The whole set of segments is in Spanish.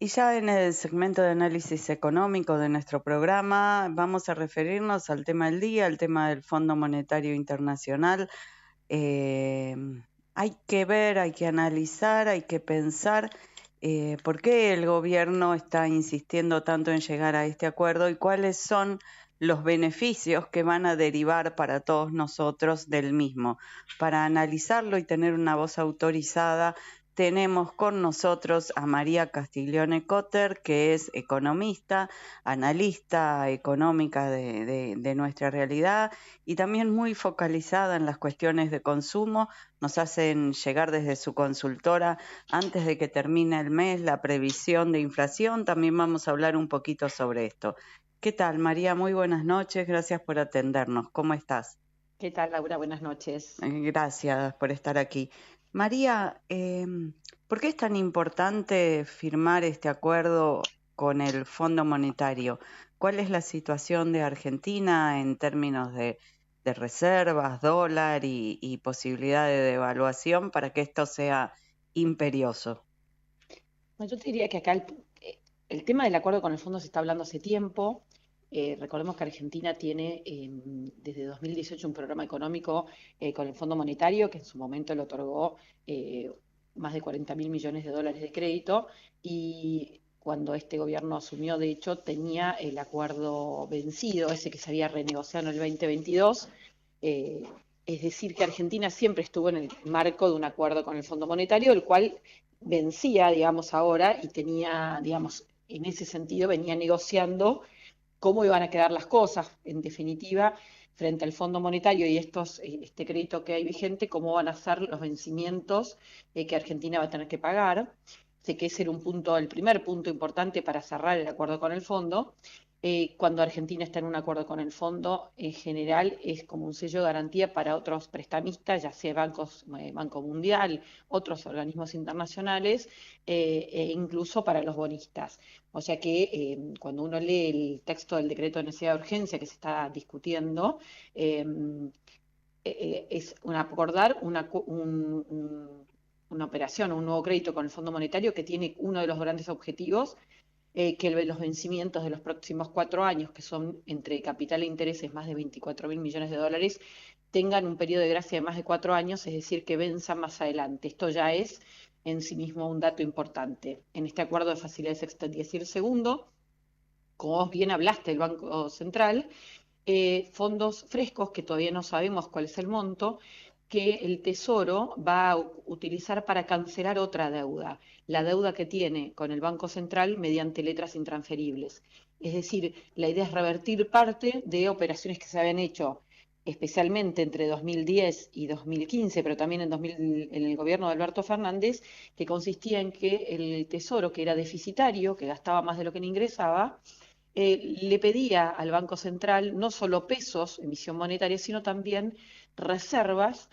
Y ya en el segmento de análisis económico de nuestro programa vamos a referirnos al tema del día, al tema del Fondo Monetario Internacional. Eh, Hay que ver, hay que analizar, hay que pensar por qué el gobierno está insistiendo tanto en llegar a este acuerdo y cuáles son los beneficios que van a derivar para todos nosotros del mismo. Para analizarlo y tener una voz autorizada, tenemos con nosotros a María Castiglione Cotter, que es economista, analista económica de nuestra realidad y también muy focalizada en las cuestiones de consumo. Nos hacen llegar desde su consultora antes de que termine el mes la previsión de inflación. También vamos a hablar un poquito sobre esto. ¿Qué tal, María? Muy buenas noches. Gracias por atendernos. ¿Cómo estás? ¿Qué tal, Laura? Buenas noches. Gracias por estar aquí. María, ¿por qué es tan importante firmar este acuerdo con el Fondo Monetario? ¿Cuál es la situación de Argentina en términos de reservas, dólar y posibilidad de devaluación para que esto sea imperioso? Bueno, yo te diría que acá el tema del acuerdo con el fondo se está hablando hace tiempo. Recordemos que Argentina tiene desde 2018 un programa económico con el Fondo Monetario que en su momento le otorgó eh, más de 40.000 millones de dólares de crédito y cuando este gobierno asumió, de hecho, tenía el acuerdo vencido, ese que se había renegociado en el 2022. Eh, es decir, que Argentina siempre estuvo en el marco de un acuerdo con el Fondo Monetario, el cual vencía, digamos, ahora y tenía, digamos, en ese sentido venía negociando cómo iban a quedar las cosas, en definitiva, frente al Fondo Monetario y este crédito que hay vigente, cómo van a ser los vencimientos que Argentina va a tener que pagar. Sé que ese era el primer punto importante para cerrar el acuerdo con el fondo. Cuando Argentina está en un acuerdo con el fondo, en general es como un sello de garantía para otros prestamistas, ya sea Banco Mundial, otros organismos internacionales, e incluso para los bonistas. O sea que cuando uno lee el texto del decreto de necesidad de urgencia que se está discutiendo, eh, es acordar una operación, un nuevo crédito con el Fondo Monetario que tiene uno de los grandes objetivos, que los vencimientos de los próximos 4 años, que son entre capital e intereses más de 24.000 millones de dólares, tengan un periodo de gracia de más de 4 años, es decir, que venzan más adelante. Esto ya es en sí mismo un dato importante. En este acuerdo de facilidades extendidas. Y el segundo, como vos bien hablaste, el Banco Central, fondos frescos, que todavía no sabemos cuál es el monto, que el Tesoro va a utilizar para cancelar otra deuda, la deuda que tiene con el Banco Central mediante letras intransferibles. Es decir, la idea es revertir parte de operaciones que se habían hecho especialmente entre 2010 y 2015, pero también en el gobierno de Alberto Fernández, que consistía en que el Tesoro, que era deficitario, que gastaba más de lo que ingresaba, le pedía al Banco Central no solo pesos, emisión monetaria, sino también reservas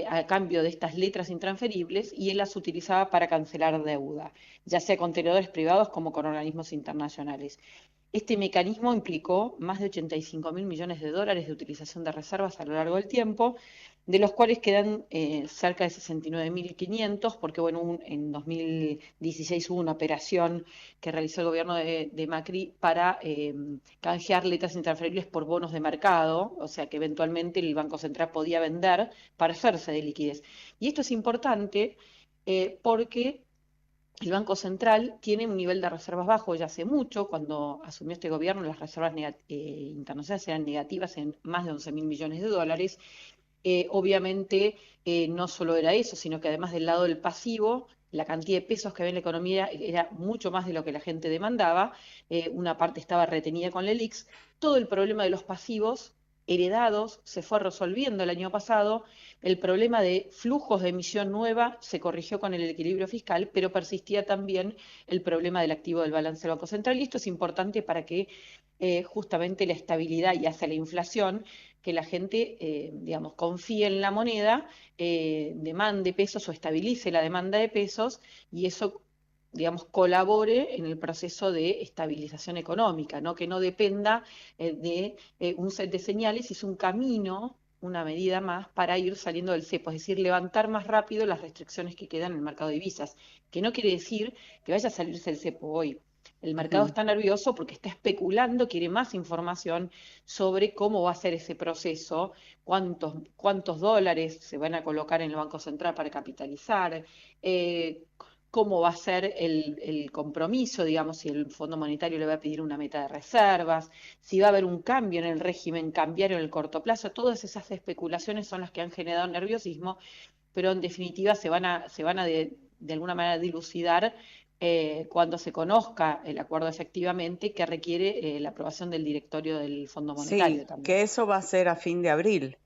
a cambio de estas letras intransferibles y él las utilizaba para cancelar deuda, ya sea con tenedores privados como con organismos internacionales. Este mecanismo implicó más de 85.000 millones de dólares de utilización de reservas a lo largo del tiempo, de los cuales quedan cerca de 69.500, porque bueno, en 2016 hubo una operación que realizó el gobierno de Macri para canjear letras intransferibles por bonos de mercado, o sea que eventualmente el Banco Central podía vender para hacerse de liquidez. Y esto es importante porque el Banco Central tiene un nivel de reservas bajo ya hace mucho. Cuando asumió este gobierno, las reservas internacionales eran negativas en más de 11.000 millones de dólares. Obviamente, no solo era eso, sino que además del lado del pasivo, la cantidad de pesos que había en la economía era mucho más de lo que la gente demandaba. Una parte estaba retenida con la ELIX. Todo el problema de los pasivos heredados se fue resolviendo el año pasado. El problema de flujos de emisión nueva se corrigió con el equilibrio fiscal, pero persistía también el problema del activo del balance del Banco Central. Y esto es importante para que justamente la estabilidad y hacia la inflación, que la gente, digamos, confíe en la moneda, demande pesos o estabilice la demanda de pesos y eso, digamos, colabore en el proceso de estabilización económica, ¿no? Que no dependa de un set de señales, es un camino una medida más para ir saliendo del cepo, es decir, levantar más rápido las restricciones que quedan en el mercado de divisas, que no quiere decir que vaya a salirse el cepo hoy. El mercado Ujú. está nervioso porque está especulando, quiere más información sobre cómo va a ser ese proceso, cuántos dólares se van a colocar en el Banco Central para capitalizar, eh, cómo va a ser el compromiso, digamos, si el Fondo Monetario le va a pedir una meta de reservas, si va a haber un cambio en el régimen cambiario en el corto plazo. Todas esas especulaciones son las que han generado nerviosismo, pero en definitiva se van a de alguna manera dilucidar cuando se conozca el acuerdo efectivamente, que requiere la aprobación del directorio del Fondo Monetario Sí, también. que eso va a ser a fin de abril.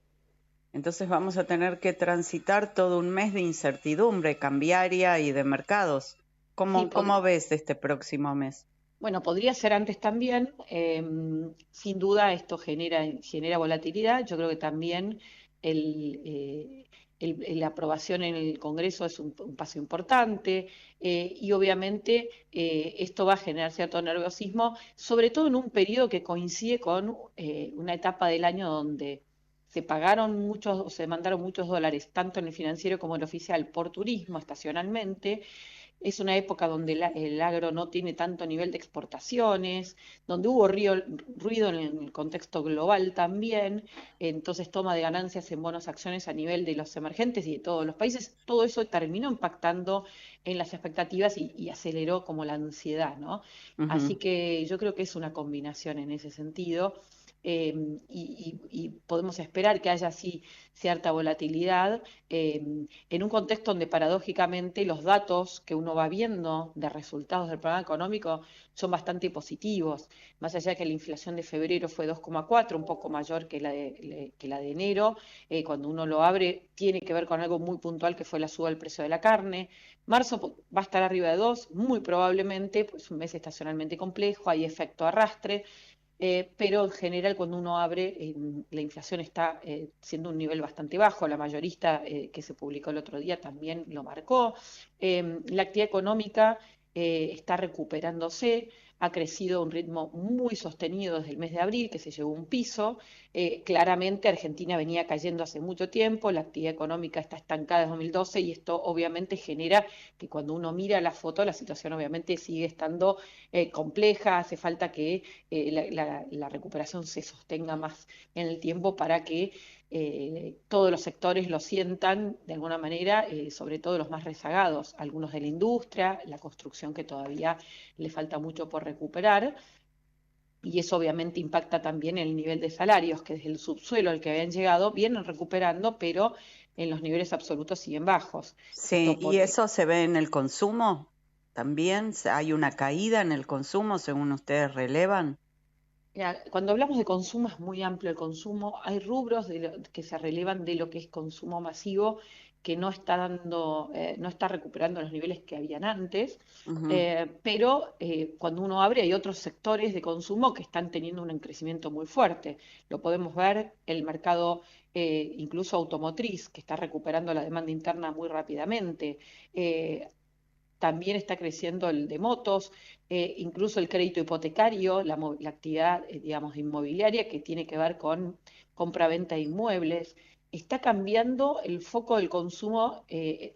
Entonces vamos a tener que transitar todo un mes de incertidumbre cambiaria y de mercados. Sí, ¿Cómo ves este próximo mes? bueno, podría ser antes también. Sin duda esto genera volatilidad. Yo creo que también el, eh, la aprobación en el Congreso es un paso importante, y obviamente esto va a generar cierto nerviosismo, sobre todo en un periodo que coincide con una etapa del año donde se pagaron muchos, o se mandaron muchos dólares, tanto en el financiero como en el oficial, por turismo estacionalmente. Es una época donde el agro no tiene tanto nivel de exportaciones, donde hubo ruido en el contexto global también, entonces toma de ganancias en bonos acciones a nivel de los emergentes y de todos los países. Todo eso terminó impactando en las expectativas y aceleró como la ansiedad, ¿no? Así Ujú. que yo creo que es una combinación en ese sentido. Y podemos esperar que haya así cierta volatilidad, en un contexto donde paradójicamente los datos que uno va viendo de resultados del programa económico son bastante positivos, más allá de que la inflación de febrero fue 2,4, un poco mayor que la de enero. Cuando uno lo abre tiene que ver con algo muy puntual, que fue la suba del precio de la carne. Marzo va a estar arriba de 2, muy probablemente, pues un mes estacionalmente complejo, hay efecto arrastre. Pero en general cuando uno abre, la inflación está siendo un nivel bastante bajo. La mayorista que se publicó el otro día también lo marcó. La actividad económica está recuperándose, ha crecido a un ritmo muy sostenido desde el mes de abril, que se llevó un piso. Claramente Argentina venía cayendo hace mucho tiempo, la actividad económica está estancada desde 2012, y esto obviamente genera que cuando uno mira la foto, la situación obviamente sigue estando compleja. Hace falta que la recuperación se sostenga más en el tiempo para que todos los sectores lo sientan de alguna manera, sobre todo los más rezagados, algunos de la industria, la construcción, que todavía le falta mucho por recuperar. Y eso obviamente impacta también en el nivel de salarios, que desde el subsuelo al que habían llegado vienen recuperando, pero en los niveles absolutos siguen bajos. Sí, Esto ¿y porque eso se ve en el consumo? ¿También hay una caída en el consumo según ustedes relevan? mira, cuando hablamos de consumo es muy amplio el consumo. Hay rubros que se relevan de lo que es consumo masivo, que no está recuperando los niveles que habían antes. Ujú. Pero cuando uno abre hay otros sectores de consumo que están teniendo un crecimiento muy fuerte. Lo podemos ver el mercado, incluso automotriz, que está recuperando la demanda interna muy rápidamente. Eh, También está creciendo el de motos, incluso el crédito hipotecario, la actividad, digamos, inmobiliaria, que tiene que ver con compra-venta de inmuebles. Está cambiando el foco del consumo,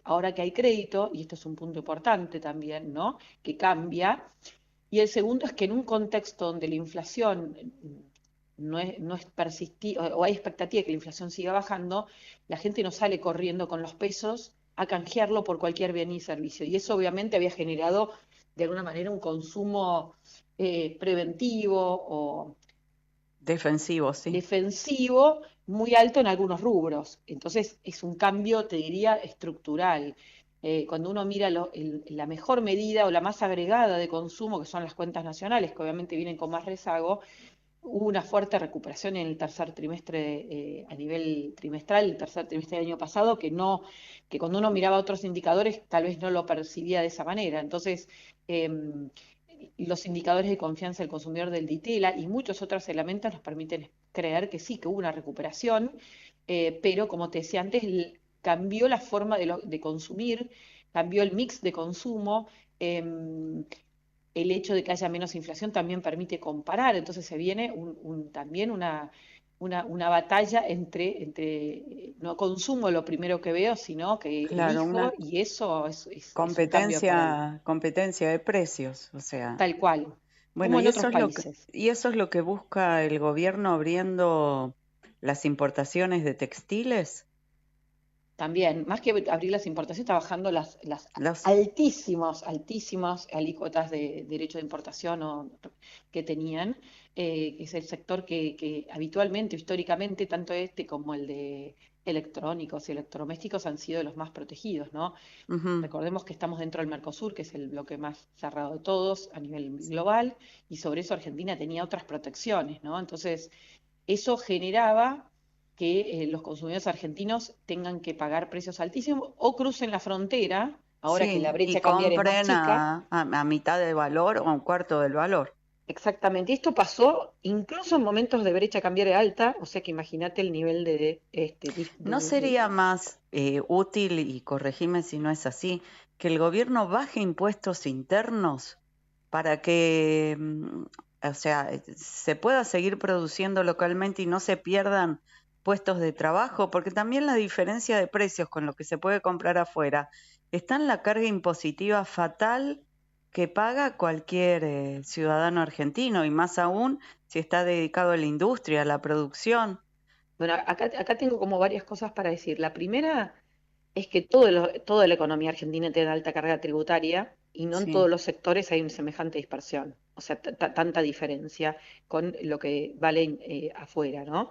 ahora que hay crédito, y esto es un punto importante también, ¿no? Que cambia. Y el segundo es que en un contexto donde la inflación no es persistir, o hay expectativa de que la inflación siga bajando, la gente no sale corriendo con los pesos a canjearlo por cualquier bien y servicio. Y eso obviamente había generado de alguna manera un consumo preventivo o Defensivo, sí. defensivo muy alto en algunos rubros. Entonces es un cambio, te diría, estructural. Cuando uno mira la mejor medida o la más agregada de consumo, que son las cuentas nacionales, que obviamente vienen con más rezago, hubo una fuerte recuperación en el tercer trimestre, a nivel trimestral, el tercer trimestre del año pasado, que cuando uno miraba otros indicadores tal vez no lo percibía de esa manera. Entonces, los indicadores de confianza del consumidor del DITELA y muchos otros elementos nos permiten creer que sí, que hubo una recuperación, pero como te decía antes, cambió la forma de consumir, cambió el mix de consumo. El hecho de que haya menos inflación también permite comparar, entonces se viene también una batalla entre no consumo lo primero que veo, sino que Claro, elijo, una y eso es un cambio de paradigma, competencia de precios, o sea, tal cual, bueno, como en y otros países. eso es lo que busca el gobierno abriendo las importaciones de textiles. También, más que abrir las importaciones, está bajando las Los, altísimas alícuotas de derecho de importación que tenían, que es el sector que habitualmente, históricamente, tanto este como el de electrónicos y electrodomésticos han sido los más protegidos, ¿no? ujú. Recordemos que estamos dentro del Mercosur, que es el bloque más cerrado de todos a nivel global, y sobre eso Argentina tenía otras protecciones, ¿no? Entonces, eso generaba que los consumidores argentinos tengan que pagar precios altísimos o crucen la frontera, ahora que la Sí, y brecha cambiaria es más compren chica. a mitad del valor o a un cuarto del valor. Exactamente, esto pasó incluso en momentos de brecha cambiaria alta, o sea que imagínate el nivel ¿No sería más útil, y corregime si no es así, que el gobierno baje impuestos internos para que, o sea, se pueda seguir produciendo localmente y no se pierdan puestos de trabajo? Porque también la diferencia de precios con lo que se puede comprar afuera está en la carga impositiva fatal que paga cualquier ciudadano argentino, y más aún si está dedicado a la industria, a la producción. Bueno, acá tengo como varias cosas para decir. La primera es que toda la economía argentina tiene alta carga tributaria y no en Sí. todos los sectores hay una semejante dispersión, o sea, tanta diferencia con lo que vale afuera, ¿no?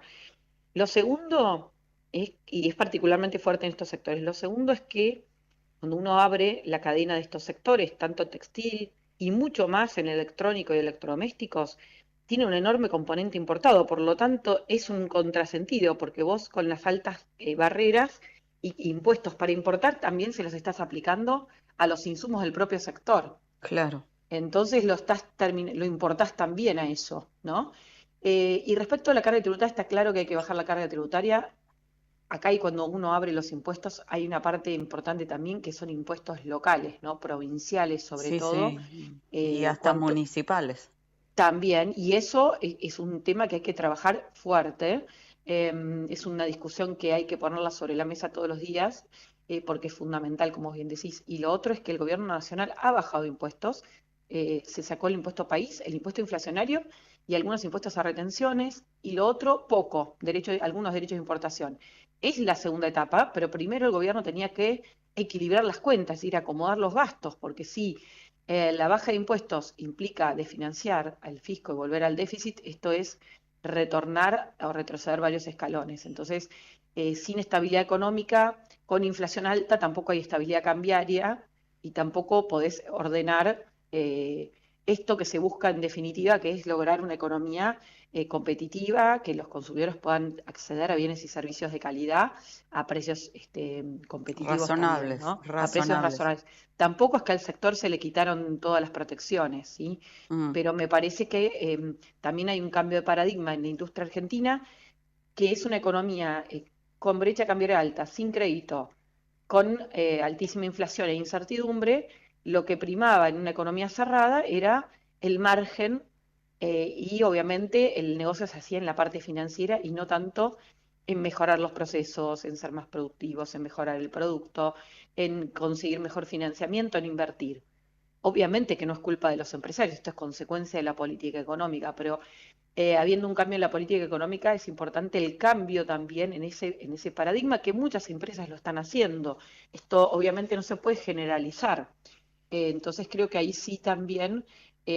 Lo segundo y es particularmente fuerte en estos sectores, lo segundo es que cuando uno abre la cadena de estos sectores, tanto textil y mucho más en electrónico y electrodomésticos, tiene un enorme componente importado, por lo tanto es un contrasentido, porque vos con las altas barreras y impuestos para importar también se los estás aplicando a los insumos del propio sector. Claro. Entonces lo importás también a eso, ¿no? Y respecto a la carga tributaria, está claro que hay que bajar la carga tributaria. Acá y cuando uno abre los impuestos hay una parte importante también que son impuestos locales, ¿no? Provinciales sobre Sí, todo. sí, y hasta Cuanto, municipales. también, y eso es un tema que hay que trabajar fuerte. Es una discusión que hay que ponerla sobre la mesa todos los días, porque es fundamental, como bien decís. Y lo otro es que el gobierno nacional ha bajado impuestos. Se sacó el impuesto país, el impuesto inflacionario y algunos impuestos a retenciones. Y lo otro, poco, algunos derechos de importación. Es la segunda etapa, pero primero el gobierno tenía que equilibrar las cuentas, ir a acomodar los gastos, porque sí, la baja de impuestos implica desfinanciar al fisco y volver al déficit, esto es retornar o retroceder varios escalones. Entonces, sin estabilidad económica, con inflación alta, tampoco hay estabilidad cambiaria y tampoco podés ordenar esto que se busca en definitiva, que es lograr una economía competitiva, que los consumidores puedan acceder a bienes y servicios de calidad a precios competitivos también, Razonables, ¿no? A precios razonables. razonables. Tampoco es que al sector se le quitaron todas las protecciones, ¿sí? Mm, Pero me parece que también hay un cambio de paradigma en la industria argentina, que es una economía con brecha cambiaria alta, sin crédito, con altísima inflación e incertidumbre. Lo que primaba en una economía cerrada era el margen y obviamente el negocio se hacía en la parte financiera y no tanto en mejorar los procesos, en ser más productivos, en mejorar el producto, en conseguir mejor financiamiento, en invertir. Obviamente que no es culpa de los empresarios, esto es consecuencia de la política económica, pero habiendo un cambio en la política económica es importante el cambio también en ese paradigma que muchas empresas lo están haciendo. Esto obviamente no se puede generalizar. Entonces creo que ahí sí también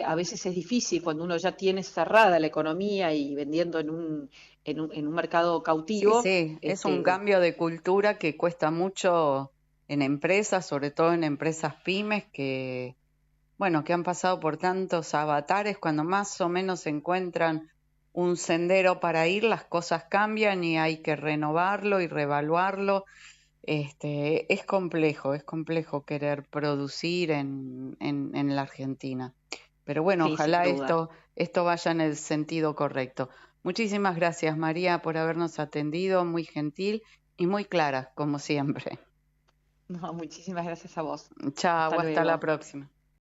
a veces es difícil cuando uno ya tiene cerrada la economía y vendiendo en un mercado sí, cautivo. sí, es un cambio de cultura que cuesta mucho en empresas, sobre todo en empresas pymes que, bueno, que han pasado por tantos avatares. Cuando más o menos encuentran un sendero para ir, las cosas cambian y hay que renovarlo y reevaluarlo. Es complejo querer producir en la Argentina. Pero bueno, Sí, sin ojalá duda. esto vaya en el sentido correcto. Muchísimas gracias, María, por habernos atendido, muy gentil y muy clara, como siempre. No, muchísimas gracias a vos. Hasta Chao, hasta la luego. próxima.